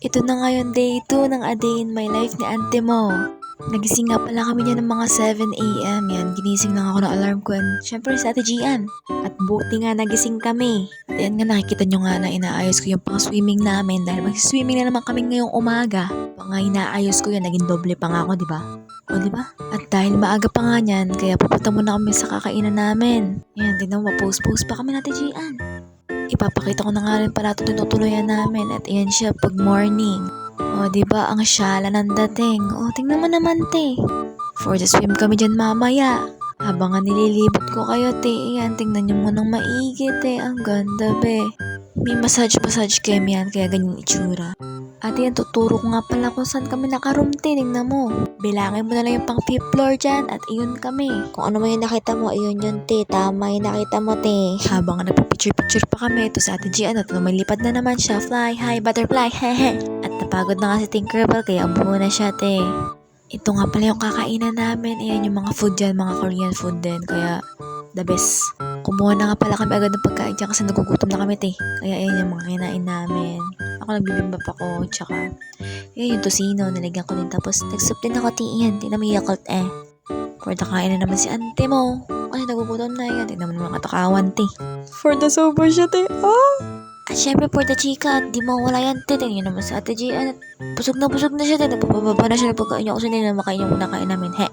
Ito na ngayon day 2 ng A Day in My Life ni Ante mo. Nagising nga pala kami dyan ng mga 7 AM. Yan, ginising lang ako ng alarm ko. And syempre sa Ate Gian. At buti nga nagising kami. At yan nga nakikita nyo nga na inaayos ko yung pang swimming namin. Dahil mag-swimming na naman kami ngayong umaga. Pa nga inaayos ko yan, naging doble pa nga ako, diba? O diba? At dahil maaga pa nga yan, kaya pupunta muna kami sa kakainan namin. Yan, tignan mo, post-post pa kami na Ate Gian. Ipapakita ko na nga rin pala ito tinutuluyan namin at iyan siya pag morning. O diba ang syala ng dating. O tingnan mo naman te. For the swim kami dyan mamaya. Habang nga nililibot ko kayo te. Iyan tingnan nyo munang maigi te. Ang ganda be. May massage cam yan kaya ganyan itsura. At yan tuturo ko nga pala kung saan kami nakaroom te. Tingnan mo. Bilangin mo na lang yung pang 5th floor dyan at iyon kami. Kung ano man yung nakita mo, ayun yun, te. Tama yung nakita mo, te. Habang nagpipicture-picture pa kami, ito sa Ate Gian at lumilipad na naman siya. Fly high, butterfly, hehe. At napagod na nga si Tinkerbell kaya umuho na siya, te. Ito nga pala yung kakainan namin. Ayan yung mga food dyan, mga Korean food din. Kaya, the best. Kumuha na nga pala kami agad ng pagkain dyan kasi nagugutom na kami, te. Kaya ayan yung mga kinain namin. Ako nagbibimbap ako, tsaka ayan yung tosino, nilagyan ko din. Tapos, nag-soup din ako, te. Iyan, tingnan mo Yakult, eh. For the kain na naman si Ante mo. Kasi nagugutom na yan. Tingnan mo naman katakawan, te. For the sober siya, te. Oh! At syempre for the chika, di mo wala yan, te. Tingnan naman sa Ate Gian. At busog na siya, te. Nagpapababa na siya ng pagkain niya. Kasi hindi na makain yung unakain namin, he.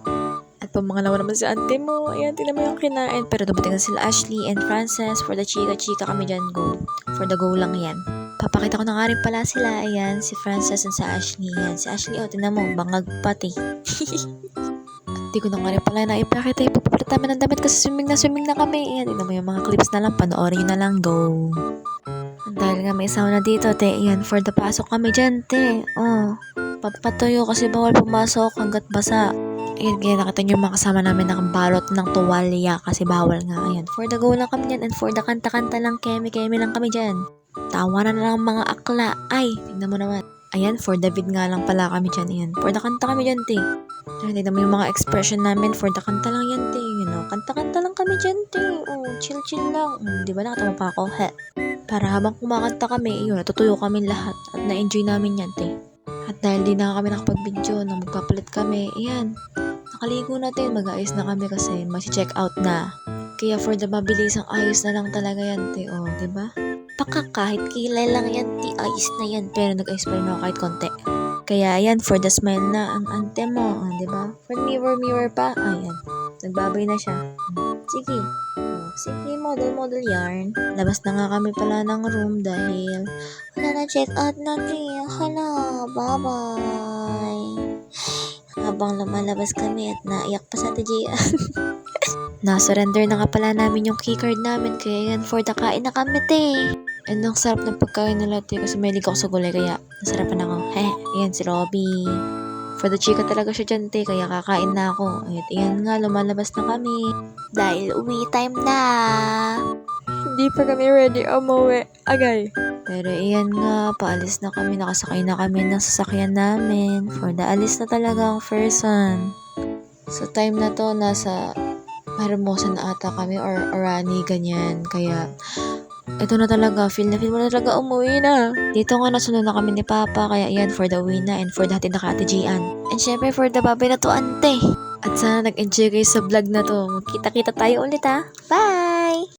At pamangalawa naman si Ante mo. Ayan, tingnan mo yung kinain. Pero dumating na sila Ashley and Frances. For the chika kami dyan, go. For the go lang yan. Papakita ko na nga rin pala sila. Ayan, si Frances and sa Ashley. Ayan, si Ashley, oh, tingnan mo, bangag pati. Di ko na nga rin pala naipakita yung pagpapalit namin ng damit kasi swimming na kami. Ayan, tignan mo yung mga clips na lang, panoorin nyo na lang, go. At dahil nga may sauna dito, te, ayan, for the pasok kami dyan, te. Oh, papatuyo kasi bawal pumasok hanggat basa. Ayan, kaya nakita nyo yung mga kasama namin nakabalot ng tuwalya kasi bawal nga. Ayan, for the go lang kami dyan and for the kanta-kanta lang, keme lang kami dyan. Tawanan na lang mga akla. Ay, tignan mo naman. Ayan, for the vid nga lang pala kami dyan. Ayan, for the kanta kami dyan, te. Ayan, tignan mo yung mga expression namin. For the kanta lang yan, te. You know, kanta-kanta lang kami dyan, te. Oh, chill lang. Di ba nakatama pa ako? He. Para habang kumakanta kami, yun, natutuyo kami lahat. At na-enjoy namin yan, te. At dahil di na kami nakapag-video, nang magpapalit kami, ayan, nakaligo natin, mag-aayos na kami kasi mag-check out na. Kaya for the mabilisang ayos na lang talaga yan, te. Oh, di ba? Baka kahit kilay lang yan, ti ayos na yan. Pero nag-ayos pa rin ako kahit konti. Kaya yan, for the smile na ang ante mo, diba? For mirror pa, ayan. Nagbabay na siya. Sige. Sige, model yarn. Labas na nga kami pala ng room dahil wala na check out na niya. Hala, bye-bye. Habang lumalabas kami at naiyak pa sa Tijian. Na-surrender na nga pala namin yung keycard namin kaya yan for the kain na kami, te. And ang sarap ng pagkain nila, te, kasi may ako sa gulay kaya nasarapan ako. Ayan si Robby. For the chika talaga siya dyan, te, kaya kakain na ako. At ayan nga, lumalabas na kami. Dahil uwi time na. Hindi pa kami ready umuwi. Agay. Pero ayan nga, paalis na kami, nakasakay na kami ng sasakyan namin. For the alis na talaga ang person. So time na to, nasa Hermosa na ata kami or Orani, ganyan. Kaya, ito na talaga, feel mo na talaga umuwi na. Dito nga nasunod na kami ni Papa, kaya yan for the uwi na and for the hatid na ka Ate Gian. And syempre for the babay na to, ante. At sana nag-enjoy kayo sa vlog na to. Magkita-kita tayo ulit ha. Bye!